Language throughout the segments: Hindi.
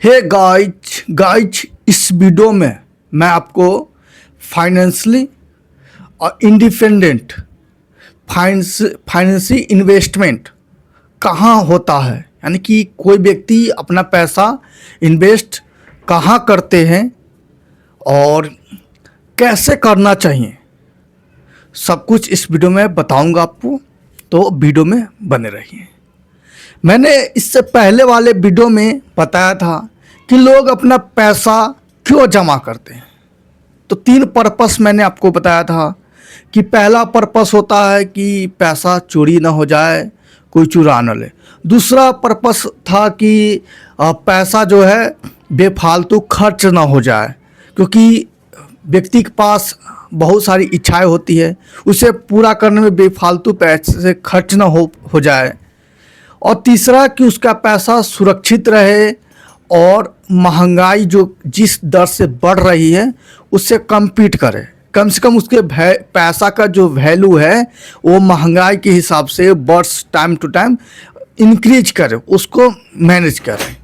हे गाइज इस वीडियो में मैं आपको फाइनेंशियली और इंडिपेंडेंट फाइनेंशियल इन्वेस्टमेंट कहाँ होता है, यानी कि कोई व्यक्ति अपना पैसा इन्वेस्ट कहाँ करते हैं और कैसे करना चाहिए, सब कुछ इस वीडियो में बताऊंगा आपको, तो वीडियो में बने रहिए। मैंने इससे पहले वाले वीडियो में बताया था कि लोग अपना पैसा क्यों जमा करते हैं। तो 3 पर्पस मैंने आपको बताया था कि पहला पर्पस होता है कि पैसा चोरी ना हो जाए, कोई चुरा न ले। दूसरा पर्पस था कि पैसा जो है बेफालतू खर्च ना हो जाए, क्योंकि व्यक्ति के पास बहुत सारी इच्छाएं होती है, उसे पूरा करने में बेफालतू पैसे खर्च ना हो जाए। और तीसरा कि उसका पैसा सुरक्षित रहे और महंगाई जो जिस दर से बढ़ रही है उससे कम्पीट करे, कम से कम उसके पैसा का जो वैल्यू है वो महंगाई के हिसाब से वर्ष टाइम टू टाइम इंक्रीज करे, उसको मैनेज करे।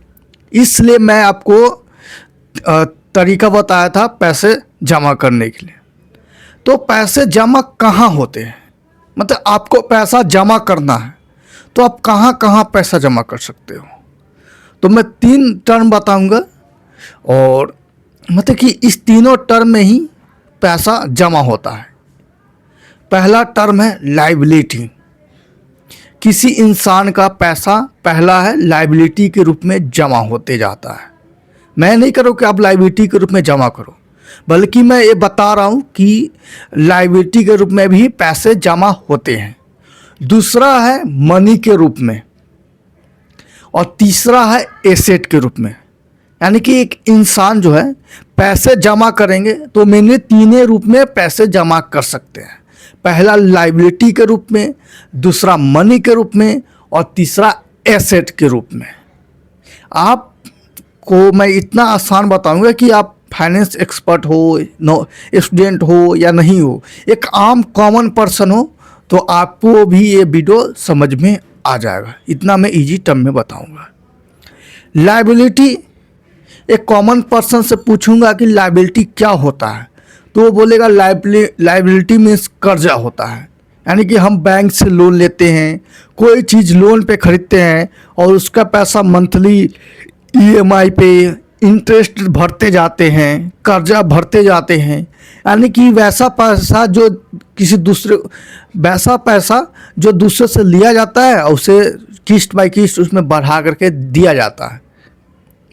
इसलिए मैं आपको तरीका बताया था पैसे जमा करने के लिए। तो पैसे जमा कहाँ होते हैं, मतलब आपको पैसा जमा करना है तो आप कहाँ कहाँ पैसा जमा कर सकते हो। तो मैं 3 टर्म बताऊंगा और मतलब कि इस तीनों टर्म में ही पैसा जमा होता है। पहला टर्म है लायबिलिटी। किसी इंसान का पैसा पहला है लायबिलिटी के रूप में जमा होते जाता है। मैं नहीं करूँ कि आप लायबिलिटी के रूप में जमा करो, बल्कि मैं ये बता रहा हूँ कि लायबिलिटी के रूप में भी पैसे जमा होते हैं। दूसरा है मनी के रूप में और तीसरा है एसेट के रूप में। यानी कि एक इंसान जो है पैसे जमा करेंगे तो मैंने 3 रूप में पैसे जमा कर सकते हैं। पहला लायबिलिटी के रूप में, दूसरा मनी के रूप में और तीसरा एसेट के रूप में। आपको मैं इतना आसान बताऊंगा कि आप फाइनेंस एक्सपर्ट हो, स्टूडेंट हो या नहीं हो, एक आम कॉमन पर्सन हो, तो आपको भी ये वीडियो समझ में आ जाएगा। इतना मैं इजी टर्म में बताऊंगा। लायबिलिटी, एक कॉमन पर्सन से पूछूंगा कि लायबिलिटी क्या होता है तो वो बोलेगा लायबिलिटी मीन्स कर्जा होता है। यानी कि हम बैंक से लोन लेते हैं, कोई चीज़ लोन पे खरीदते हैं और उसका पैसा मंथली EMI पे इंटरेस्ट भरते जाते हैं, कर्जा भरते जाते हैं। यानी कि वैसा पैसा जो दूसरे से लिया जाता है और उसे किस्त बाय किस्त उसमें बढ़ा करके दिया जाता है।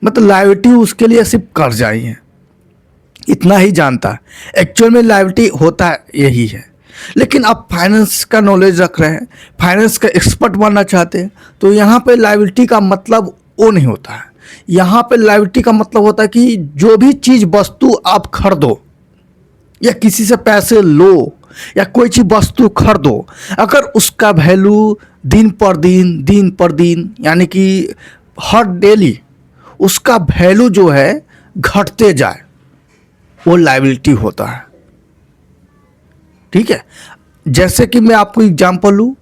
मतलब लायबिलिटी उसके लिए सिर्फ कर्जा ही है, इतना ही जानता है। एक्चुअल में लायबिलिटी होता है यही है। लेकिन आप फाइनेंस का नॉलेज रख रहे हैं, फाइनेंस का एक्सपर्ट बनना चाहते हैं, तो यहाँ पे लायबिलिटी का मतलब वो नहीं होता है। यहाँ पे लायबिलिटी का मतलब होता है कि जो भी चीज़ वस्तु आप खरीदो या किसी से पैसे लो या कोई चीज़ वस्तु खरीदो, अगर उसका वैल्यू दिन पर दिन यानी कि हर डेली उसका वैल्यू जो है घटते जाए, वो लायबिलिटी होता है। ठीक है, जैसे कि मैं आपको एग्जांपल लूँ,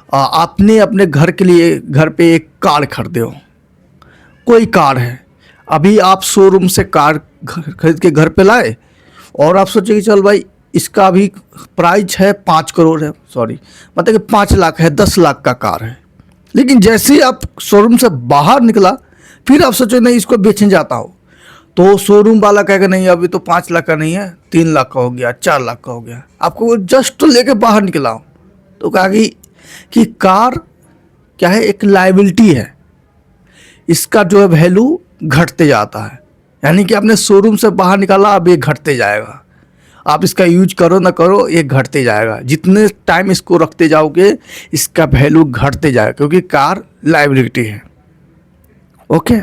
आपने अपने घर के लिए घर पे एक कार खरीदे हो, कोई कार है, अभी आप शोरूम से कार खरीद के घर पे लाए और आप सोचे कि चल भाई इसका अभी प्राइस है 5 करोड़ है, मतलब कि 5 लाख है, 10 लाख का कार है। लेकिन जैसे ही आप शोरूम से बाहर निकला फिर आप सोचे नहीं इसको बेचने जाता हो, तो शोरूम वाला कहेगा नहीं अभी तो 5 लाख का नहीं है, 3 लाख का हो गया, 4 लाख का हो गया। आपको जस्ट लेके बाहर निकला हो तो कहा कि कार क्या है, एक लायबिलिटी है, इसका जो है वैल्यू घटते जाता है। यानी कि आपने शोरूम से बाहर निकाला, अब ये घटते जाएगा, आप इसका यूज करो ना करो ये घटते जाएगा। जितने टाइम इसको रखते जाओगे इसका वैल्यू घटते जाएगा, क्योंकि कार लायबिलिटी है। ओके,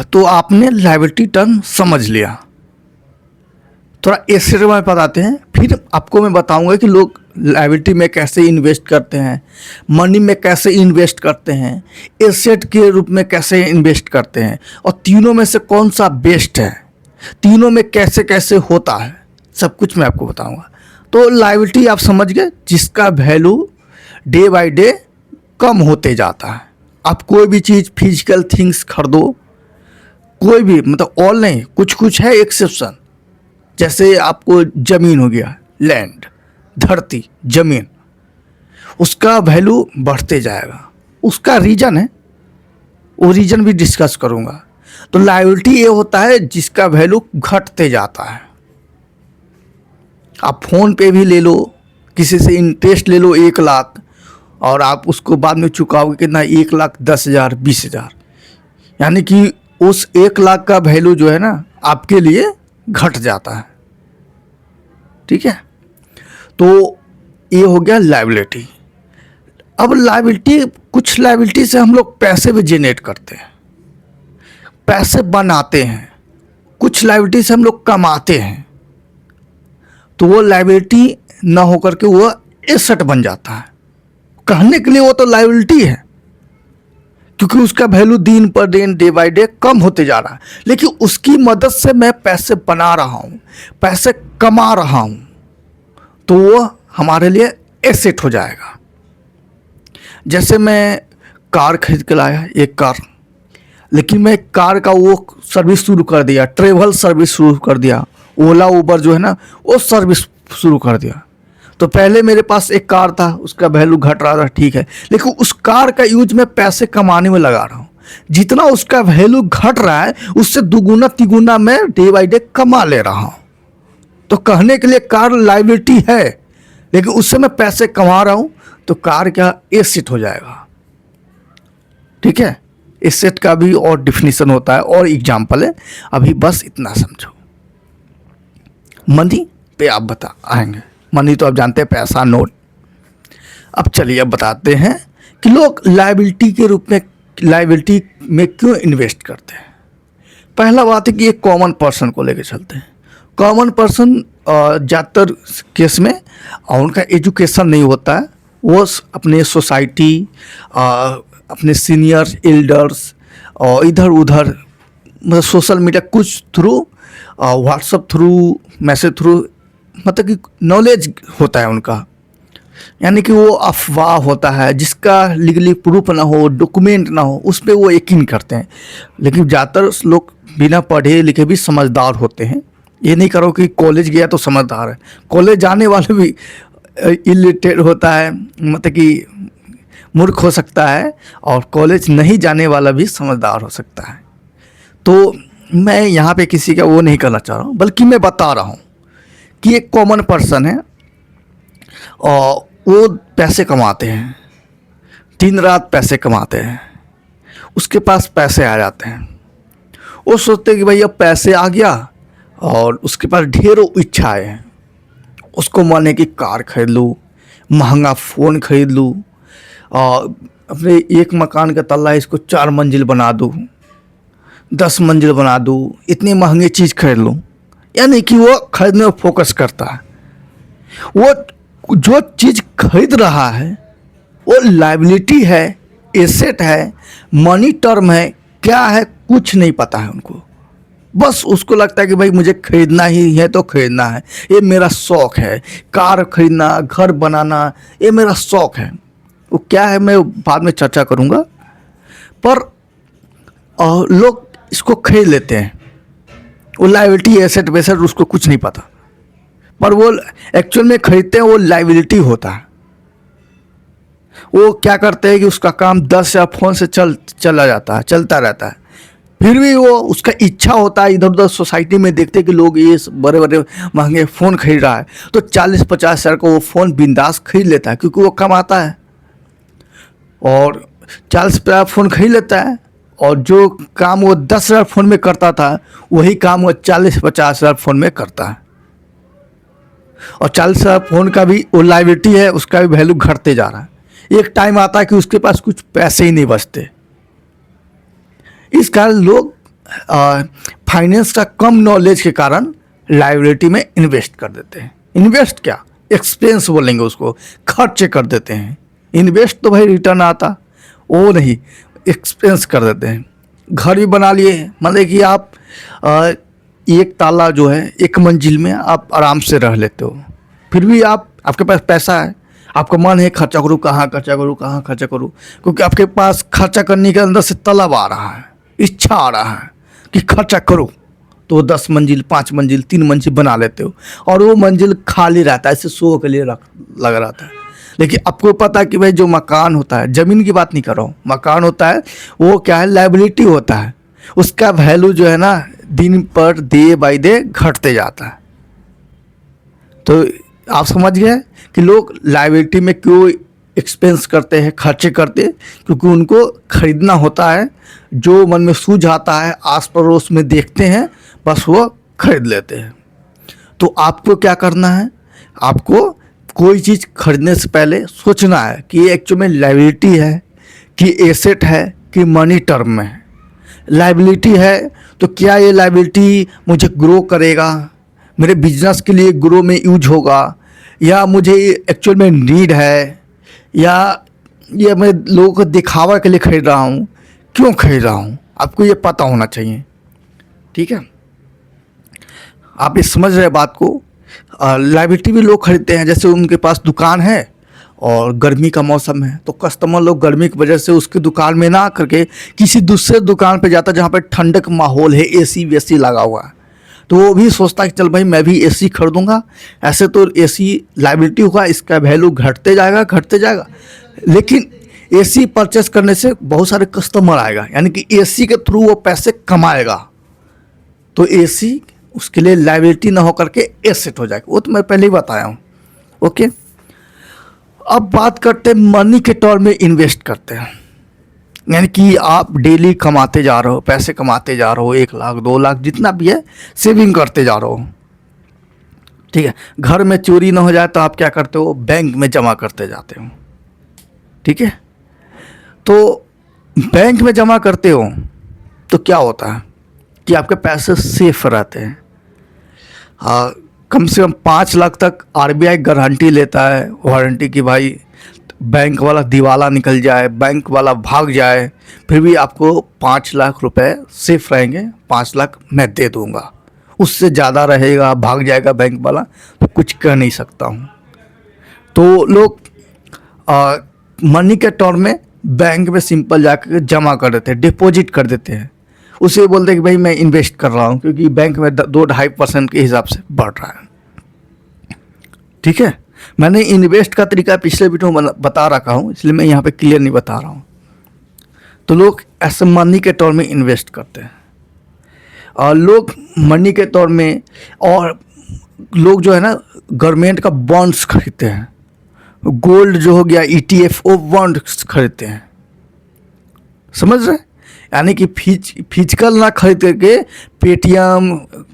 तो आपने लायबिलिटी टर्म समझ लिया। थोड़ा एसेट में बताते हैं, फिर आपको मैं बताऊंगा कि लोग लायबिलिटी में कैसे इन्वेस्ट करते हैं, मनी में कैसे इन्वेस्ट करते हैं, एसेट के रूप में कैसे इन्वेस्ट करते हैं, और तीनों में से कौन सा बेस्ट है, तीनों में कैसे कैसे होता है, सब कुछ मैं आपको बताऊंगा। तो लायबिलिटी आप समझ गए, जिसका वैल्यू डे बाय डे कम होते जाता है। आप कोई भी चीज़ फिजिकल थिंग्स खरीदो, कोई भी, मतलब ऑल नहीं, कुछ कुछ है एक्सेप्शन। जैसे आपको ज़मीन हो गया, लैंड, धरती, ज़मीन, उसका वैल्यू बढ़ते जाएगा। उसका रीज़न है, वो रीज़न भी डिस्कस करूँगा। तो लायबिलिटी ये होता है जिसका वैल्यू घटते जाता है। आप फ़ोन पे भी ले लो, किसी से इंटरेस्ट ले लो 1 लाख, और आप उसको बाद में चुकाओगे कितना, 1,10,000, 20,000, यानी कि उस 1 लाख का वैल्यू जो है ना आपके लिए घट जाता है। ठीक है, तो ये हो गया लायबिलिटी। अब लायबिलिटी, कुछ लायबिलिटी से हम लोग पैसे भी जनरेट करते हैं, पैसे बनाते हैं, कुछ लायबिलिटी से हम लोग कमाते हैं, तो वो लायबिलिटी ना होकर के वो एसेट बन जाता है। कहने के लिए वो तो लायबिलिटी है, क्योंकि उसका वैल्यू दिन पर दिन, डे बाय डे कम होते जा रहा है, लेकिन उसकी मदद से मैं पैसे बना रहा हूँ, पैसे कमा रहा हूँ, तो वो हमारे लिए एसेट हो जाएगा। जैसे मैं कार खरीद के लाया, एक कार, लेकिन मैं कार का वो सर्विस शुरू कर दिया, ट्रेवल सर्विस शुरू कर दिया, ओला उबर जो है ना वो सर्विस शुरू कर दिया। तो पहले मेरे पास एक कार था, उसका वैल्यू घट रहा था, ठीक है, लेकिन उस कार का यूज मैं पैसे कमाने में लगा रहा हूँ। जितना उसका वैल्यू घट रहा है उससे दुगुना तिगुना मैं डे बाई डे कमा ले रहा हूँ। तो कहने के लिए कार लायबिलिटी है, लेकिन उससे मैं पैसे कमा रहा हूँ, तो कार क्या एसेट हो जाएगा। ठीक है, एसेट का भी और डिफिनीशन होता है और एग्जाम्पल है, अभी बस इतना समझो। मनी पे आप बता आएंगे, मनी तो आप जानते हैं, पैसा, नोट। अब चलिए अब बताते हैं कि लोग लायबिलिटी के रूप में, लायबिलिटी में क्यों इन्वेस्ट करते हैं। पहला बात है कि एक कॉमन पर्सन को लेकर चलते हैं। कॉमन पर्सन ज़्यादातर केस में उनका एजुकेशन नहीं होता है, वो अपने सोसाइटी, अपने सीनियर एल्डर्स और इधर उधर, मतलब सोशल मीडिया कुछ through, WhatsApp through, message through, मतलब कि नॉलेज होता है उनका, यानी कि वो अफवाह होता है जिसका लीगली प्रूफ ना हो, डॉक्यूमेंट ना हो, उस पर वो यकीन करते हैं। लेकिन ज़्यादातर लोग बिना पढ़े लिखे भी समझदार होते हैं। ये नहीं करो कि कॉलेज गया तो समझदार है, कॉलेज जाने वाले भी इलिटरेट होता है, मतलब कि मूर्ख हो सकता है, और कॉलेज नहीं जाने वाला भी समझदार हो सकता है। तो मैं यहाँ पे किसी का वो नहीं करना चाह रहा हूँ, बल्कि मैं बता रहा हूँ कि एक कॉमन पर्सन है और वो पैसे कमाते हैं, दिन रात पैसे कमाते हैं, उसके पास पैसे आ जाते हैं, वो सोचते हैं कि भाई अब पैसे आ गया, और उसके पास ढेरों इच्छाएं हैं, उसको माने कि कार खरीद लूँ, महंगा फ़ोन खरीद लूँ, और अपने एक मकान का तल्ला इसको 4 मंजिल बना दूँ, 10 मंजिल बना दूँ, इतनी महंगी चीज़ खरीद लूँ। यानी कि वो खरीदने में फोकस करता है। वो जो चीज़ खरीद रहा है वो लायबिलिटी है, एसेट है, मनी टर्म है, क्या है कुछ नहीं पता है उनको। बस उसको लगता है कि भाई मुझे खरीदना ही है तो खरीदना है, ये मेरा शौक़ है, कार खरीदना, घर बनाना, ये मेरा शौक़ है। वो क्या है मैं बाद में चर्चा करूँगा, पर लोग इसको खरीद लेते हैं। वो लायबिलिटी, एसेट वेसेट उसको कुछ नहीं पता, पर वो एक्चुअल में खरीदते हैं, वो लायबिलिटी होता है। वो क्या करते हैं कि उसका काम 10 या फ़ोन से चला जाता है, चलता रहता है, फिर भी वो उसका इच्छा होता है, इधर उधर सोसाइटी में देखते हैं कि लोग ये बड़े बड़े महंगे फ़ोन खरीद रहा है, तो 40-50 हज़ार का वो फ़ोन बिंदास खरीद लेता है, क्योंकि वो कमाता है, और 40-50 फ़ोन खरीद लेता है, और जो काम वो 10,000 फ़ोन में करता था वही काम वो 40-50 हज़ार फ़ोन में करता है। और 40,000 फ़ोन का भी वो लायबिलिटी है, उसका भी वैल्यू घटते जा रहा है। एक टाइम आता है कि उसके पास कुछ पैसे ही नहीं बचते। इस कारण लोग फाइनेंस का कम नॉलेज के कारण लायबिलिटी में इन्वेस्ट कर देते हैं। इन्वेस्ट क्या, एक्सपेंस बोलेंगे उसको, खर्च कर देते हैं। इन्वेस्ट तो भाई रिटर्न आता, वो नहीं, एक्सपेंस कर देते हैं। घर भी बना लिए, मतलब कि आप एक ताला जो है, एक मंजिल में आप आराम से रह लेते हो, फिर भी आपके पास पैसा है, आपका मन है खर्चा करूँ, कहाँ खर्चा करूँ, कहाँ खर्चा करूँ, क्योंकि आपके पास खर्चा करने के अंदर से तलब आ रहा है, इच्छा आ रहा है कि खर्चा करो। तो 10 मंजिल, 5 मंजिल, 3 मंजिल बना लेते हो और वो मंजिल खाली रहता है, ऐसे शो के लिए लग रहता है। लेकिन आपको पता है कि भाई जो मकान होता है, ज़मीन की बात नहीं कर रहा हूँ, मकान होता है वो क्या है, लायबिलिटी होता है, उसका वैल्यू जो है ना दिन पर डे बाय डे घटते जाता है। तो आप समझ गए कि लोग लायबिलिटी में क्यों एक्सपेंस करते हैं, खर्चे करते हैं, क्योंकि उनको खरीदना होता है, जो मन में सूझ आता है, आस पड़ोस में देखते हैं, बस वो खरीद लेते हैं। तो आपको क्या करना है, आपको कोई चीज़ खरीदने से पहले सोचना है कि ये एक्चुअल में लायबिलिटी है कि एसेट है कि मनी टर्म में है। लायबिलिटी है तो क्या ये लायबिलिटी मुझे ग्रो करेगा, मेरे बिजनेस के लिए ग्रो में यूज होगा, या मुझे एक्चुअल में नीड है, या ये मैं लोगों को दिखावा के लिए खरीद रहा हूँ, क्यों खरीद रहा हूँ, आपको ये पता होना चाहिए। ठीक है, आप ये समझ रहे बात को। लायबिलिटी भी लोग खरीदते हैं, जैसे उनके पास दुकान है और गर्मी का मौसम है, तो कस्टमर लोग गर्मी की वजह से उसकी दुकान में ना करके किसी दूसरे दुकान पे जाता है जहाँ पे ठंडक माहौल है, एसी वेसी लगा हुआ है, तो वो भी सोचता है कि चल भाई मैं भी एसी खरीदूंगा। ऐसे तो एसी लायबिलिटी होगा, इसका वैल्यू घटते जाएगा घटते जाएगा, लेकिन एसी परचेस करने से बहुत सारे कस्टमर आएगा, यानी कि एसी के थ्रू वो पैसे कमाएगा। तो एसी उसके लिए लायबिलिटी ना होकर के एसेट हो जाएगा, वो तो मैं पहले ही बताया हूँ। ओके, अब बात करते हैं मनी के तौर में इन्वेस्ट करते हैं, यानी कि आप डेली कमाते जा रहे हो, पैसे कमाते जा रहे हो, 1 लाख 2 लाख जितना भी है सेविंग करते जा रहे हो। ठीक है, घर में चोरी ना हो जाए तो आप क्या करते हो, बैंक में जमा करते जाते हो। ठीक है, तो बैंक में जमा करते हो तो क्या होता है कि आपके पैसे सेफ रहते हैं। कम से कम 5 लाख तक आरबीआई गारंटी लेता है, वारंटी की भाई बैंक वाला दिवाला निकल जाए, बैंक वाला भाग जाए, फिर भी आपको 5 लाख रुपए सेफ रहेंगे, 5 लाख मैं दे दूंगा। उससे ज़्यादा रहेगा, भाग जाएगा बैंक वाला, तो कुछ कह नहीं सकता हूँ। तो लोग मनी के तौर में बैंक में सिंपल जाकर जमा कर देते हैं, डिपॉजिट कर देते हैं, उसे बोलते हैं कि भाई मैं इन्वेस्ट कर रहा हूँ, क्योंकि बैंक में 2-2.5% के हिसाब से बढ़ रहा है। ठीक है, मैंने इन्वेस्ट का तरीका पिछले वीडियो में बता रखा हूँ, इसलिए मैं यहाँ पे क्लियर नहीं बता रहा हूँ। तो लोग ऐसे मनी के तौर में इन्वेस्ट करते हैं, और लोग मनी के तौर में, और लोग जो है ना गवर्नमेंट का बॉन्ड्स खरीदते हैं, गोल्ड जो हो गया ETF, वो बॉन्ड्स खरीदते हैं। समझ रहे, यानी कि फिजिकल ना खरीद करके पेटीएम,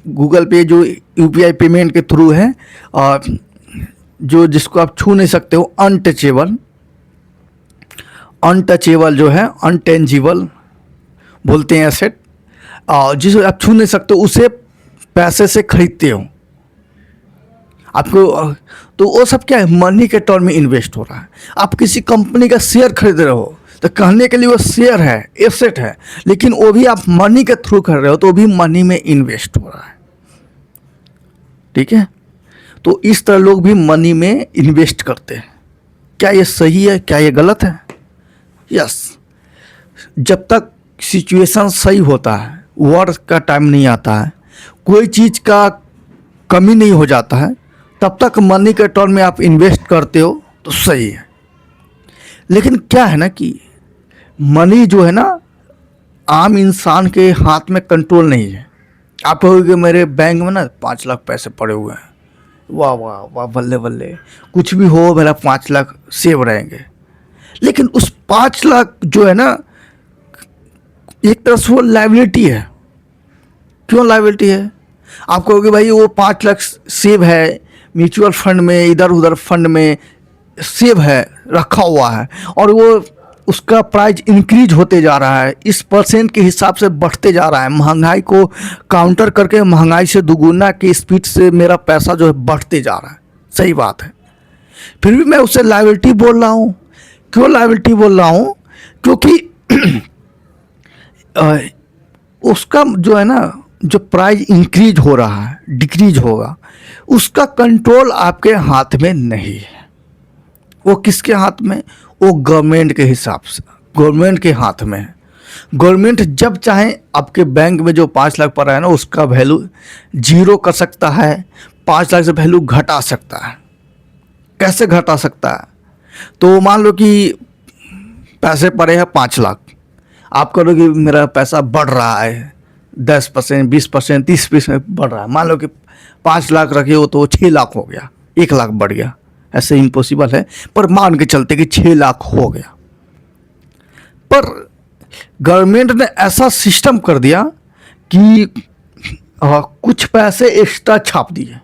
गूगल पे जो UPI पेमेंट के थ्रू है, और जो जिसको आप छू नहीं सकते हो, अनटचेबल जो है, अनटेंजिबल बोलते हैं एसेट, और जिसे आप छू नहीं सकते उसे पैसे से खरीदते हो आपको। तो वो सब क्या है, मनी के तौर में इन्वेस्ट हो रहा है। आप किसी कंपनी का शेयर खरीद रहे हो तो कहने के लिए वो शेयर है, एसेट है, लेकिन वो भी आप मनी के थ्रू कर रहे हो, तो वो भी मनी में इन्वेस्ट हो रहा है। ठीक है, तो इस तरह लोग भी मनी में इन्वेस्ट करते हैं। क्या ये सही है, क्या ये गलत है? यस, जब तक सिचुएशन सही होता है, वर्क का टाइम नहीं आता है, कोई चीज़ का कमी नहीं हो जाता है, तब तक मनी के टर्म में आप इन्वेस्ट करते हो तो सही है। लेकिन क्या है ना कि मनी जो है ना आम इंसान के हाथ में कंट्रोल नहीं है। आप कहोगे मेरे बैंक में ना 5 लाख पैसे पड़े हुए हैं, वाह वाह वाह, बल्ले बल्ले, कुछ भी हो मेरा 5 लाख सेव रहेंगे। लेकिन उस 5 लाख जो है ना एक तरह से वो लायबिलिटी है। क्यों लायबिलिटी है? आप कहोगे भाई वो 5 लाख सेव है, म्यूचुअल फंड में, इधर उधर फंड में सेव है, रखा हुआ है, और वो उसका प्राइस इंक्रीज होते जा रहा है, इस परसेंट के हिसाब से बढ़ते जा रहा है। महंगाई को काउंटर करके महंगाई से दुगुना की स्पीड से मेरा पैसा जो है बढ़ते जा रहा है। सही बात है, फिर भी मैं उसे लायबिलिटी बोल रहा हूँ। क्यों लायबिलिटी बोल रहा हूँ? क्योंकि उसका जो है ना, जो प्राइस इंक्रीज हो रहा है, डिक्रीज होगा, उसका कंट्रोल आपके हाथ में नहीं है। वो किसके हाथ में? वो गवर्नमेंट के हिसाब से, गवर्नमेंट के हाथ में है। गवर्नमेंट जब चाहे आपके बैंक में जो 5 लाख पड़ा है ना, उसका वैल्यू जीरो कर सकता है, 5 लाख से वैल्यू घटा सकता है। कैसे घटा सकता है? तो मान लो कि पैसे पड़े हैं 5 लाख, आप करो कि मेरा पैसा बढ़ रहा है 10%, 20%, 30% बढ़ रहा है। मान लो कि 5 लाख रखे हो तो 6 लाख हो गया, 1 लाख बढ़ गया। ऐसे इम्पॉसिबल है, पर मान के चलते कि 6 लाख हो गया। पर गवर्नमेंट ने ऐसा सिस्टम कर दिया कि कुछ पैसे एक्स्ट्रा छाप दिए,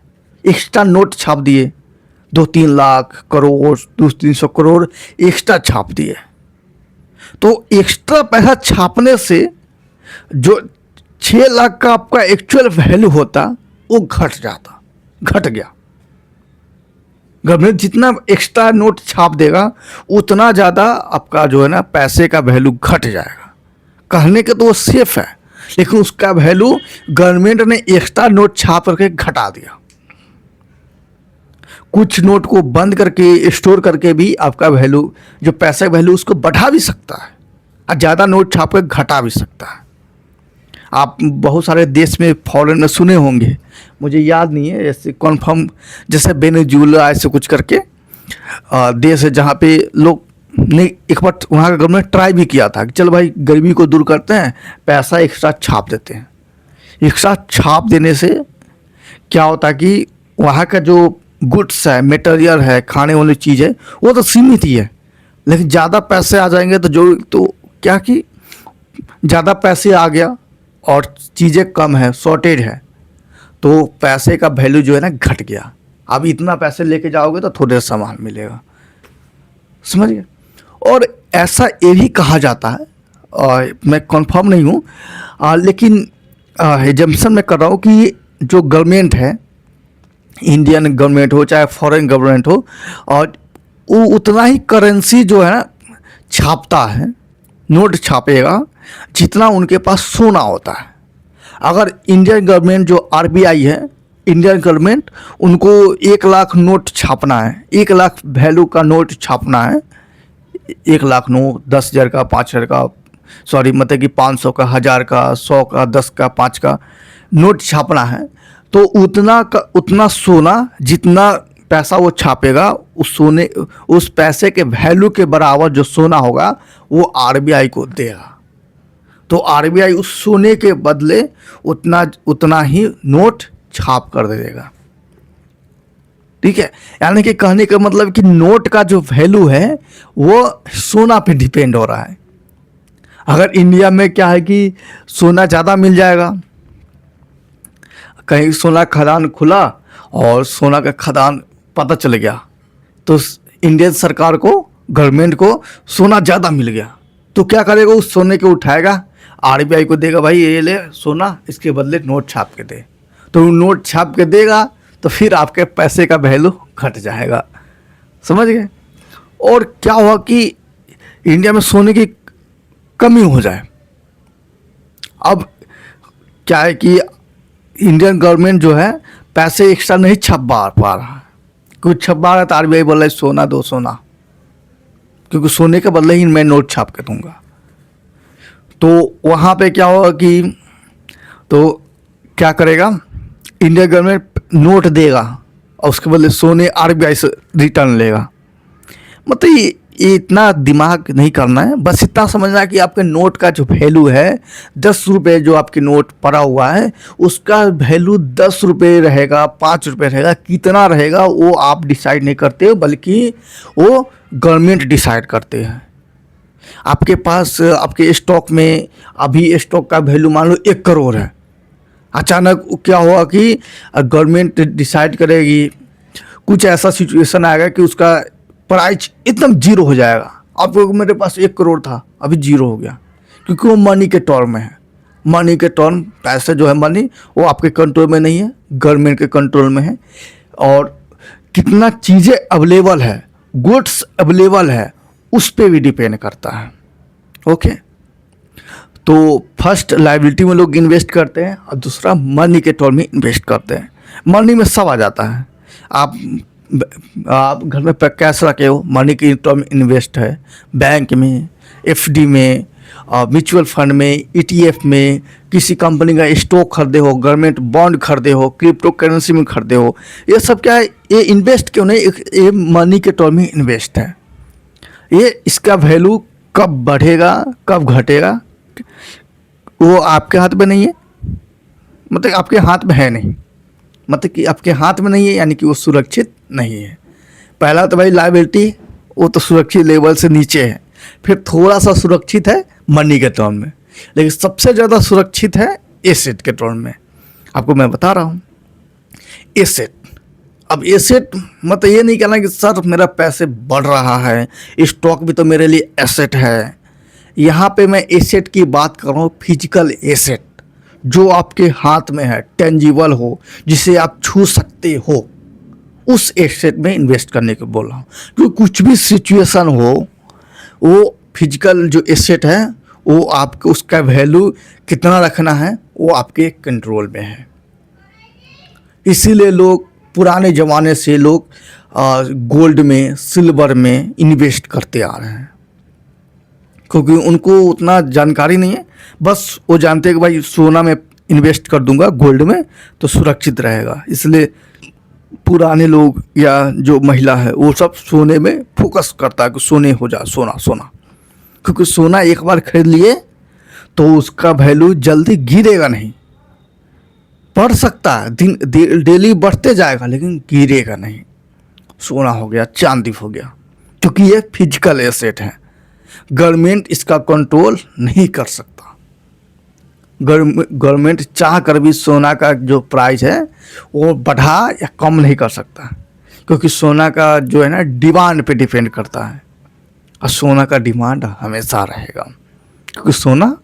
एक्स्ट्रा नोट छाप दिए, 2-3 लाख, करोड़, 200-300 करोड़ एक्स्ट्रा छाप दिए। तो एक्स्ट्रा पैसा छापने से जो 6 लाख का आपका एक्चुअल वैल्यू होता वो घट गया। गवर्नमेंट जितना एक्स्ट्रा नोट छाप देगा उतना ज़्यादा आपका जो है ना पैसे का वैल्यू घट जाएगा। कहने के तो वो सेफ है, लेकिन उसका वैल्यू गवर्नमेंट ने एक्स्ट्रा नोट छाप करके घटा दिया। कुछ नोट को बंद करके स्टोर करके भी आपका वैल्यू, जो पैसे का वैल्यू, उसको बढ़ा भी सकता है और ज़्यादा नोट छाप कर घटा भी सकता है। आप बहुत सारे देश में, फॉरेन में सुने होंगे, मुझे याद नहीं है ऐसे कन्फर्म, जैसे वेनेजुएला ऐसे कुछ करके देश है जहाँ पे लोग ने एक बार वहाँ का गवर्नमेंट ट्राई भी किया था कि चल भाई गरीबी को दूर करते हैं, पैसा एक्स्ट्रा छाप देते हैं। एक्स्ट्रा छाप देने से क्या होता है कि वहाँ का जो गुड्स है, मटेरियल है, खाने वाली चीज़ है, वो तो सीमित ही है, लेकिन ज़्यादा पैसे आ जाएंगे तो क्या कि ज़्यादा पैसे आ गया और चीज़ें कम है, शॉर्टेज है, तो पैसे का वैल्यू जो है ना घट गया। अब इतना पैसे लेके जाओगे तो थोड़े सामान मिलेगा, समझ गए। और ऐसा ये भी कहा जाता है, और मैं कंफर्म नहीं हूँ, लेकिन एजम्पशन मैं कर रहा हूँ कि जो गवर्नमेंट है, इंडियन गवर्नमेंट हो चाहे फॉरेन गवर्नमेंट हो, और वो उतना ही करेंसी जो है ना छापता है, नोट छापेगा जितना उनके पास सोना होता है। अगर इंडियन गवर्नमेंट जो आरबीआई है, इंडियन गवर्नमेंट, उनको 1 लाख नोट छापना है, 1 लाख वैल्यू का नोट छापना है, 1 लाख नोट, 10,000 का, 5,000 का, सॉरी मतलब कि 500 का, 1,000 का, 100 का, 10 का, 5 का नोट छापना है, तो उतना सोना, जितना पैसा वो छापेगा, उस पैसे के वैल्यू के बराबर जो सोना होगा वो आरबीआई को देगा। तो आरबीआई उस सोने के बदले उतना ही नोट छाप कर देगा। ठीक है, यानी कि कहने का मतलब कि नोट का जो वैल्यू है वो सोना पे डिपेंड हो रहा है। अगर इंडिया में क्या है कि सोना ज़्यादा मिल जाएगा, कहीं सोना खदान खुला और सोना का खदान पता चल गया, तो इंडियन सरकार को, गवर्नमेंट को सोना ज़्यादा मिल गया, तो क्या करेगा? उस सोने को उठाएगा, आरबीआई को देगा, भाई ये ले सोना, इसके बदले नोट छाप के दे। तो नोट छाप के देगा तो फिर आपके पैसे का वैल्यू घट जाएगा, समझ गए। और क्या हुआ कि इंडिया में सोने की कमी हो जाए। अब क्या है कि इंडियन गवर्नमेंट जो है पैसे एक्स्ट्रा नहीं छपवा पा रहा है, कुछ छपवा रहा है तो आरबीआई बोल रहा है सोना दो, सोना, क्योंकि सोने के बदले ही मैं नोट छाप के दूंगा। तो वहाँ पे क्या होगा कि, तो क्या करेगा, इंडिया गवर्नमेंट नोट देगा और उसके बदले सोने आरबीआई से रिटर्न लेगा। मतलब ये इतना दिमाग नहीं करना है, बस इतना समझना है कि आपके नोट का जो वैल्यू है, 10 रुपये जो आपके नोट पड़ा हुआ है उसका वैल्यू 10 रुपये रहेगा, 5 रुपये रहेगा, कितना रहेगा वो आप डिसाइड नहीं करते हो, बल्कि वो गवर्नमेंट डिसाइड करते हैं। आपके पास, आपके स्टॉक में अभी स्टॉक का वैल्यू मान लो 1 करोड़ है, अचानक क्या हुआ कि गवर्नमेंट डिसाइड करेगी, कुछ ऐसा सिचुएशन आएगा कि उसका प्राइस एकदम जीरो हो जाएगा। आपको, मेरे पास 1 करोड़ था, अभी जीरो हो गया, क्योंकि वो मनी के टर्म में है। मनी के टर्म, पैसे जो है मनी, वो आपके कंट्रोल में नहीं है, गवर्नमेंट के कंट्रोल में है। और कितना चीज़ें अवेलेबल है, गुड्स अवेलेबल है, उस पर भी डिपेंड करता है। ओके, तो फर्स्ट लायबिलिटी में लोग इन्वेस्ट करते हैं और दूसरा मनी के टर्म में इन्वेस्ट करते हैं। मनी में सब आ जाता है, आप आप घर में कैश रखे हो, मनी की टर्म इन्वेस्ट है बैंक में, एफडी में, म्यूचुअल फंड में, ईटीएफ में, किसी कंपनी का स्टॉक खरीदे हो, गवर्नमेंट बॉन्ड खरीदे हो, क्रिप्टो करेंसी में खरीदे हो, ये सब क्या है, ये इन्वेस्ट क्यों नहीं, ये मनी के टर्म में इन्वेस्ट है। ये इसका वैल्यू कब बढ़ेगा कब घटेगा वो आपके हाथ में नहीं है, मतलब आपके हाथ में है नहीं, मतलब कि आपके हाथ में नहीं है, यानी कि वो सुरक्षित नहीं है। पहला तो भाई लायबिलिटी, वो तो सुरक्षित लेवल से नीचे है, फिर थोड़ा सा सुरक्षित है मनी के टर्म में, लेकिन सबसे ज़्यादा सुरक्षित है एसेट के टर्म में। आपको मैं बता रहा हूँ एसेट। अब एसेट मतलब ये नहीं कहना कि सर मेरा पैसे बढ़ रहा है, स्टॉक भी तो मेरे लिए एसेट है। यहाँ पे मैं एसेट की बात कर रहा हूँ, फिजिकल एसेट जो आपके हाथ में है, टेंजिबल हो, जिसे आप छू सकते हो, उस एसेट में इन्वेस्ट करने को बोल रहा हूँ। क्योंकि कुछ भी सिचुएशन हो, वो फिजिकल जो एसेट है वो आपको उसका वैल्यू कितना रखना है वो आपके कंट्रोल में है। इसीलिए लोग पुराने ज़माने से लोग गोल्ड में, सिल्वर में इन्वेस्ट करते आ रहे हैं, क्योंकि उनको उतना जानकारी नहीं है। बस वो जानते हैं कि भाई सोना में इन्वेस्ट कर दूंगा, गोल्ड में तो सुरक्षित रहेगा। इसलिए पुराने लोग या जो महिला है वो सब सोने में फोकस करता है कि सोने हो जा, सोना सोना, क्योंकि सोना एक बार खरीद लिए तो उसका वैल्यू जल्दी गिरेगा नहीं। बढ़ सकता है, दिन डेली बढ़ते जाएगा लेकिन गिरेगा नहीं। सोना हो गया, चांदी हो गया, क्योंकि ये फिजिकल एसेट है, गवर्नमेंट इसका कंट्रोल नहीं कर सकता। गवर्नमेंट चाह कर भी सोना का जो प्राइस है वो बढ़ा या कम नहीं कर सकता, क्योंकि सोना का जो है ना डिमांड पे डिपेंड करता है, और सोना का डिमांड हमेशा रहेगा, क्योंकि सोना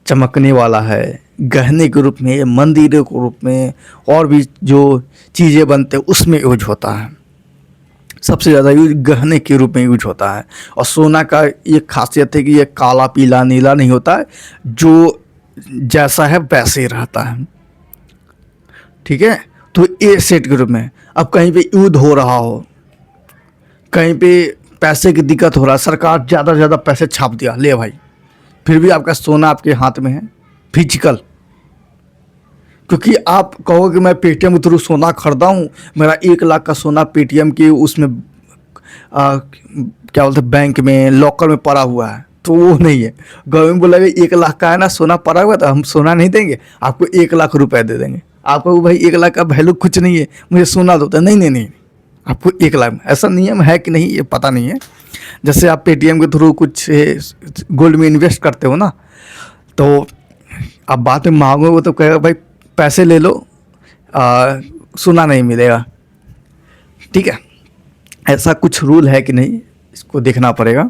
चमकने वाला है, गहने के रूप में, मंदिरों के रूप में, और भी जो चीज़ें बनते हैं उसमें यूज होता है। सबसे ज़्यादा यूज गहने के रूप में यूज होता है। और सोना का ये खासियत है कि ये काला पीला नीला नहीं होता है, जो जैसा है वैसे ही रहता है। ठीक है, तो ए सेट के रूप में अब कहीं पे युद्ध हो रहा हो, कहीं पे पैसे की दिक्कत हो रहा है, सरकार ज़्यादा से ज़्यादा पैसे छाप दिया, ले भाई, फिर भी आपका सोना आपके हाथ में है फिजिकल। क्योंकि आप कहोगे मैं पेटीएम के थ्रू सोना खरीदा हूँ, मेरा 1 लाख का सोना पेटीएम के उसमें क्या बोलते हैं बैंक में लॉकर में पड़ा हुआ है, तो वो नहीं है। गवर्नमेंट बोलेगा 1 लाख का है ना सोना पड़ा हुआ, तो हम सोना नहीं देंगे आपको, 1 लाख रुपए दे देंगे। आपको भाई 1 लाख का वैल्यू कुछ नहीं है, मुझे सोना दो, नहीं नहीं नहीं, आपको 1 लाख। ऐसा नियम है कि नहीं ये पता नहीं है। जैसे आप पेटीएम के थ्रू कुछ गोल्ड में इन्वेस्ट करते हो ना, तो आप बाद में मांगोगे तो कहेगा भाई पैसे ले लो, सोना नहीं मिलेगा। ठीक है, ऐसा कुछ रूल है कि नहीं, इसको देखना पड़ेगा।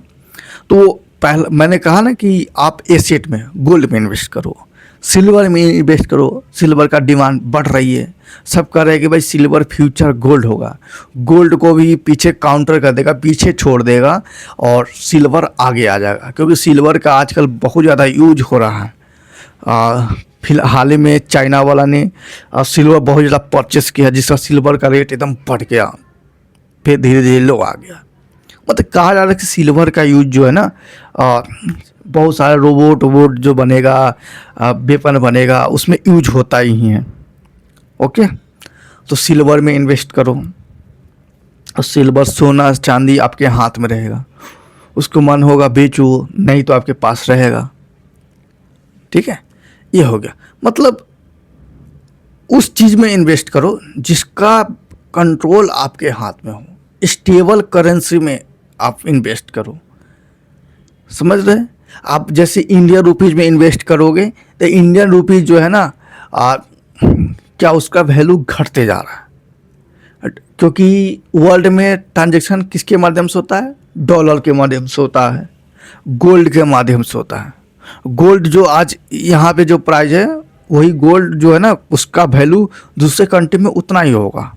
तो पहले मैंने कहा ना कि आप एसेट में, गोल्ड में इन्वेस्ट करो, सिल्वर में इन्वेस्ट करो। सिल्वर का डिमांड बढ़ रही है, सब कह रहे हैं कि भाई सिल्वर फ्यूचर गोल्ड होगा, गोल्ड को भी पीछे काउंटर कर देगा, पीछे छोड़ देगा और सिल्वर आगे आ जाएगा, क्योंकि सिल्वर का आजकल बहुत ज़्यादा यूज हो रहा है। फिलहाल ही में चाइना वाला ने सिल्वर बहुत ज़्यादा परचेस किया, जिसका सिल्वर का रेट एकदम बढ़ गया, फिर धीरे धीरे लो आ गया। मतलब कहा जा रहा है कि सिल्वर का यूज जो है ना, बहुत सारे रोबोट जो बनेगा, वेपन बनेगा, उसमें यूज होता ही है। ओके, तो सिल्वर में इन्वेस्ट करो, और सिल्वर, सोना, चांदी आपके हाथ में रहेगा। उसको मन होगा बेचो, नहीं तो आपके पास रहेगा। ठीक है, ये हो गया। मतलब उस चीज़ में इन्वेस्ट करो जिसका कंट्रोल आपके हाथ में हो, स्टेबल करेंसी में आप इन्वेस्ट करो। समझ रहे हैं आप? जैसे इंडियन रुपीज़ में इन्वेस्ट करोगे तो इंडियन रुपीज़ जो है ना, क्या उसका वैल्यू घटते जा रहा है, क्योंकि वर्ल्ड में ट्रांजैक्शन किसके माध्यम से होता है? डॉलर के माध्यम से होता है, गोल्ड के माध्यम से होता है। गोल्ड जो आज यहाँ पे जो प्राइस है, वही गोल्ड जो है ना, उसका वैल्यू दूसरे कंट्री में उतना ही होगा।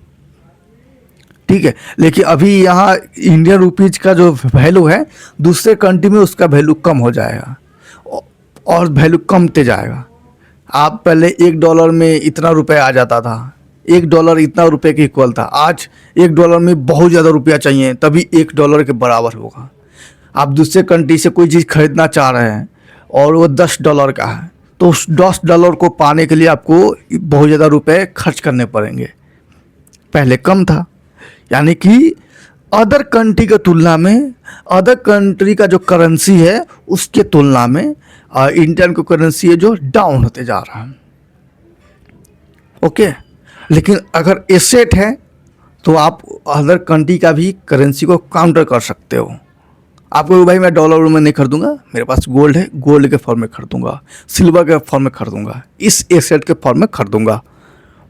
ठीक है, लेकिन अभी यहाँ इंडियन रुपीज़ का जो वैल्यू है, दूसरे कंट्री में उसका वैल्यू कम हो जाएगा और वैल्यू कमते जाएगा। आप पहले $1 में इतना रुपए आ जाता था, $1 इतना रुपए के इक्वल था। आज $1 में बहुत ज़्यादा रुपया चाहिए तभी $1 के बराबर होगा। आप दूसरे कंट्री से कोई चीज़ खरीदना चाह रहे हैं और वो $10 का है, तो उस $10 को पाने के लिए आपको बहुत ज़्यादा रुपए खर्च करने पड़ेंगे। पहले कम था, यानी कि अदर कंट्री के तुलना में, अदर कंट्री का जो करेंसी है उसके तुलना में इंडियन की करेंसी है जो डाउन होते जा रहा है। ओके, लेकिन अगर एसेट है तो आप अदर कंट्री का भी करेंसी को काउंटर कर सकते हो। आपको भाई मैं डॉलर में नहीं खरीदूंगा, मेरे पास गोल्ड है, गोल्ड के फॉर्म में खरीदूंगा, सिल्वर के फॉर्म में खरीदूंगा, इस एसेट के फॉर्म में खरीदूंगा।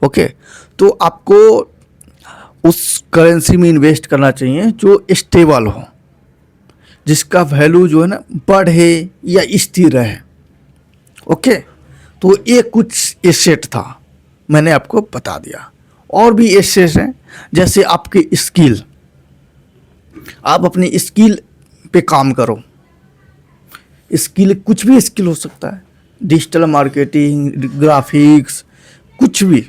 ओके, तो आपको उस करेंसी में इन्वेस्ट करना चाहिए जो स्टेबल हो, जिसका वैल्यू जो है ना बढ़े या स्थिर रहे। ओके, तो ये कुछ एसेट था, मैंने आपको बता दिया। और भी एसेट हैं, जैसे आपकी स्किल, आप अपनी स्किल पे काम करो। स्किल कुछ भी स्किल हो सकता है, डिजिटल मार्केटिंग, ग्राफिक्स, कुछ भी,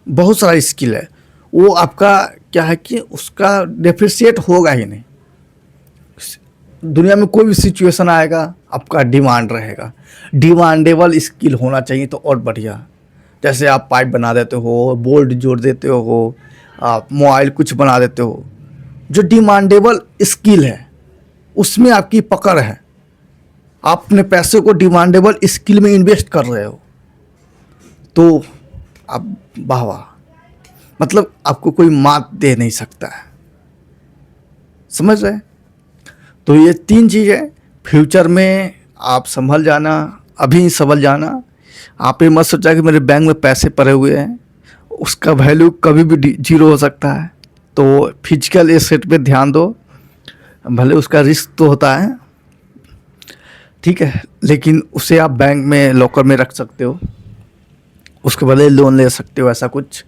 बहुत सारा स्किल है। वो आपका क्या है कि उसका डेप्रिसिएट होगा ही नहीं। दुनिया में कोई भी सिचुएशन आएगा, आपका डिमांड रहेगा। डिमांडेबल स्किल होना चाहिए तो और बढ़िया। जैसे आप पाइप बना देते हो, बोल्ट जोड़ देते हो, आप मोबाइल कुछ बना देते हो, जो डिमांडेबल स्किल है उसमें आपकी पकड़ है। आप अपने पैसे को डिमांडेबल स्किल में इन्वेस्ट कर रहे हो तो आप वाह वाह, मतलब आपको कोई मात दे नहीं सकता है। समझ रहे? तो ये 3 चीज़ें फ्यूचर में आप संभल जाना, अभी संभल जाना। आप ये मत सोचा कि मेरे बैंक में पैसे पड़े हुए हैं, उसका वैल्यू कभी भी 0 हो सकता है। तो फिजिकल एसेट पे ध्यान दो, भले उसका रिस्क तो होता है, ठीक है, लेकिन उसे आप बैंक में लॉकर में रख सकते हो, उसके बदले लोन ले सकते हो, ऐसा कुछ।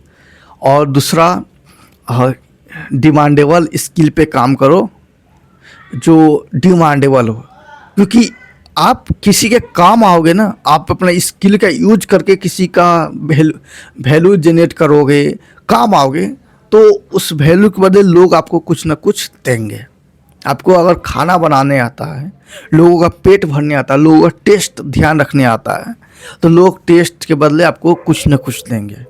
और दूसरा, डिमांडेबल स्किल पे काम करो जो डिमांडेबल हो, क्योंकि आप किसी के काम आओगे ना। आप अपना स्किल का यूज करके किसी का वैल्यू जनरेट करोगे, काम आओगे, तो उस वैल्यू के बदले लोग आपको कुछ ना कुछ देंगे। आपको अगर खाना बनाने आता है, लोगों का पेट भरने आता है, लोगों का टेस्ट ध्यान रखने आता है, तो लोग टेस्ट के बदले आपको कुछ ना कुछ देंगे।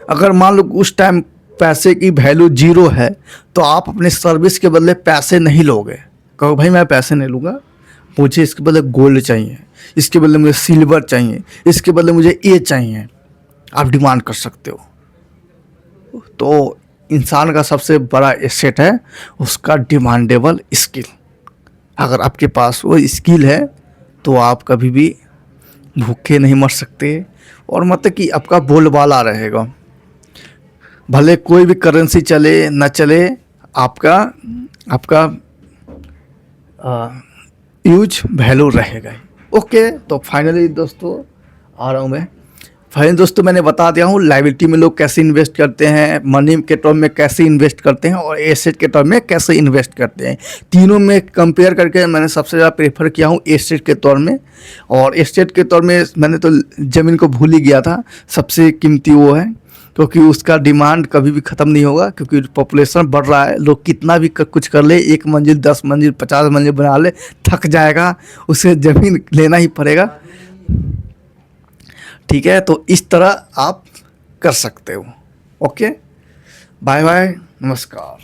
अगर मान लो उस टाइम पैसे की वैल्यू 0 है तो आप अपने सर्विस के बदले पैसे नहीं लोगे। कहो भाई मैं पैसे नहीं लूँगा, मुझे इसके बदले गोल्ड चाहिए, इसके बदले मुझे सिल्वर चाहिए, इसके बदले मुझे ये चाहिए। आप डिमांड कर सकते हो। तो इंसान का सबसे बड़ा एसेट है उसका डिमांडेबल स्किल। अगर आपके पास वो स्किल है तो आप कभी भी भूखे नहीं मर सकते, और मतलब कि आपका बोलबाला रहेगा। भले कोई भी करेंसी चले न चले, आपका आपका यूज वैल्यू रहेगा ही। ओके, तो फाइनली दोस्तों आ रहा हूँ मैं। फाइनली दोस्तों मैंने बता दिया हूँ लायबिलिटी में लोग कैसे इन्वेस्ट करते हैं, मनी के टर्म में कैसे इन्वेस्ट करते हैं, और एसेट के टर्म में कैसे इन्वेस्ट करते हैं। तीनों में कंपेयर करके मैंने सबसे ज़्यादा प्रेफर किया हूँ एसेट के तौर में। और एसेट के तौर में मैंने तो ज़मीन को भूल ही गया था, सबसे कीमती वो है, क्योंकि उसका डिमांड कभी भी ख़त्म नहीं होगा। क्योंकि पॉपुलेशन बढ़ रहा है, लोग कितना भी कुछ कर ले, 1 मंजिल 10 मंजिल 50 मंजिल बना ले, थक जाएगा, उसे ज़मीन लेना ही पड़ेगा। ठीक है, तो इस तरह आप कर सकते हो। ओके, बाय बाय, नमस्कार।